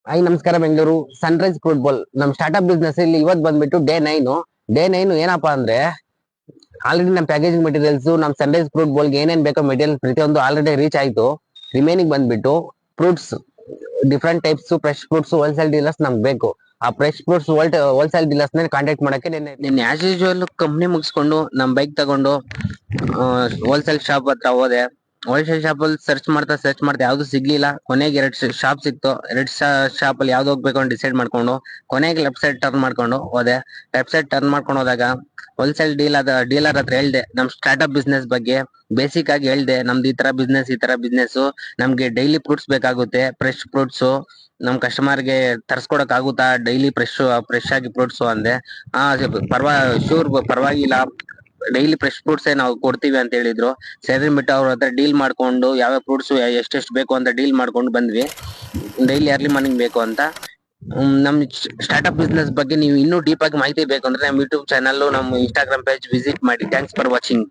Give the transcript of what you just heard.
Hi ನಮಸ್ಕಾರ Bengaluru Sunrise fruit ball ನಮ್ startup business ಇಲ್ಲಿ ಇವತ್ತು ಬಂದ್ಬಿಟ್ಟು ಡೇ ನೈನ್ ಏನಪ್ಪಾ ಅಂದ್ರೆ ಆಲ್ರೆಡಿ ನಮ್ ಪ್ಯಾಕೇಜಿಂಗ್ ಮೆಟೀರಿಯಲ್ಸ್ ನಮ್ ಸನ್ರೈಸ್ ಫ್ರೂಟ್ ಬಾಲ್ ಏನೇನ್ ಬೇಕೋ ಮೆಟೀರಿಯಲ್ಸ್ ಪ್ರತಿಯೊಂದು ಆಲ್ರೆಡಿ ರೀಚ್ ಆಯ್ತು. ರಿಮೈನಿಂಗ್ ಬಂದ್ಬಿಟ್ಟು fruits different types fresh fruits wholesale dealers ನಮ್ಗೆ ಬೇಕು. ಆ ಫ್ರೆಶ್ ಫ್ರೂಟ್ಸ್ ಹೋಲ್ಸೇಲ್ ಡೀಲರ್ಸ್ ನ ಕಾಂಟ್ಯಾಕ್ಟ್ ಮಾಡಕ್ಕೆ ನಿನ್ನೆ ಆಸ್ ಯೂಶುವಲ್ ಕಂಪ್ನಿ ಮುಗಿಸ್ಕೊಂಡು ನಮ್ ಬೈಕ್ ತಗೊಂಡು ಹೋಲ್ಸೇಲ್ ಶಾಪ್ ಹತ್ರ ಹೋದೆ. ಹೋಲ್ಸೇಲ್ ಶಾಪ್ ಅಲ್ಲಿ ಸರ್ಚ್ ಮಾಡ್ತಾ ಯಾವ್ದು ಸಿಗ್ಲಿಲ್ಲ. ಕೊನೆಗೆ ಎರಡ್ ಶಾಪ್ ಸಿಕ್ತು. ಎರಡ್ ಶಾಪ್ ಅಲ್ಲಿ ಯಾವ್ದು ಹೋಗ್ಬೇಕು ಅಂತ ಡಿಸೈಡ್ ಮಾಡ್ಕೊಂಡು ಕೊನೆಗೆ ಲೆಫ್ಟ್ ಸೈಡ್ ಟರ್ನ್ ಮಾಡ್ಕೊಂಡು ಹೋದೆ. ಲೆಫ್ಟ್ ಸೈಡ್ ಟರ್ನ್ ಮಾಡ್ಕೊಂಡು ಹೋದಾಗ ಹೋಲ್ಸೇಲ್ ಡೀಲರ್ ಹತ್ರ ಹೇಳ್ದೆ ನಮ್ ಸ್ಟಾರ್ಟ್ಅಪ್ ಬಿಸ್ನೆಸ್ ಬಗ್ಗೆ ಬೇಸಿಕ್ ಆಗಿ ಹೇಳ್ದೆ. ನಮ್ದು ಈ ತರ ಬಿಸ್ನೆಸ್ ನಮ್ಗೆ ಡೈಲಿ ಫ್ರೂಟ್ಸ್ ಬೇಕಾಗುತ್ತೆ. ಫ್ರೆಶ್ ಫ್ರೂಟ್ಸ್ ನಮ್ ಕಸ್ಟಮರ್ ಗೆ ತರ್ಸ್ಕೊಡಕ್ ಆಗುತ್ತಾ ಡೈಲಿ ಫ್ರೆಶ್ ಆಗಿ ಫ್ರೂಟ್ಸ್ ಅಂದೆ. ಪರವಾಗಿಲ್ಲ ಡೈಲಿ ಫ್ರೆಶ್ ಫ್ರೂಟ್ಸ್ ನಾವು ಕೊಡ್ತೀವಿ ಅಂತ ಹೇಳಿದ್ರು. ಸರಿ ಬಿಟ್ಟು ಅವ್ರ ಹತ್ರ ಡೀಲ್ ಮಾಡ್ಕೊಂಡು ಯಾವ ಫ್ರೂಟ್ಸ್ ಎಷ್ಟೆಷ್ಟು ಬೇಕು ಅಂತ ಡೀಲ್ ಮಾಡ್ಕೊಂಡು ಬಂದ್ವಿ. ಡೈಲಿ ಅರ್ಲಿ ಮಾರ್ನಿಂಗ್ ಬೇಕು ಅಂತ. ನಮ್ ಸ್ಟಾರ್ಟ್ಅಪ್ ಬಿಸ್ನೆಸ್ ಬಗ್ಗೆ ನೀವು ಇನ್ನೂ ಡೀಪ್ ಆಗಿ ಮಾಹಿತಿ ಬೇಕು ಅಂದ್ರೆ ನಮ್ ಯೂಟ್ಯೂಬ್ ಚಾನಲ್, ನಮ್ಮ ಇನ್ಸ್ಟಾಗ್ರಾಮ್ ಪೇಜ್ ವಿಸಿಟ್ ಮಾಡಿ. Thanks for watching.